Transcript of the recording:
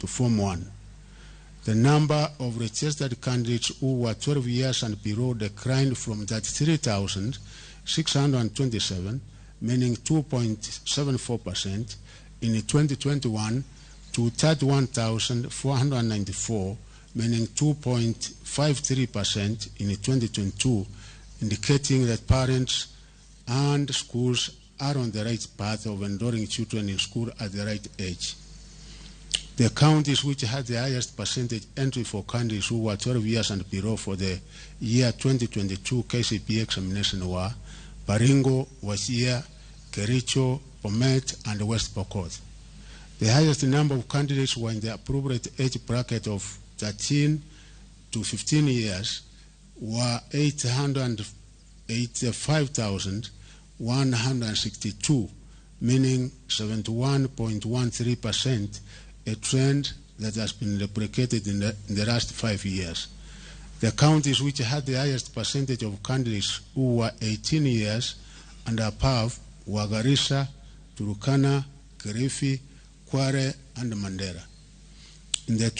to Form 1. The number of registered candidates who were 12 years and below declined from 33,627, meaning 2.74% in 2021, to 31,494, meaning 2.53% in 2022, indicating that parents and schools are on the right path of enrolling children in school at the right age. The counties which had the highest percentage entry for candidates who were 12 years and below for the year 2022 KCPE examination were Baringo, Wajir, Kericho, Bomet, and West Pokot. The highest number of candidates were in the appropriate age bracket of 13 to 15 years, were 885,162, meaning 71.13%, a trend that has been replicated in the last 5 years. The counties which had the highest percentage of candidates who were 18 years and above were Garissa, Turkana, Kericho, Kware, and Mandera. In the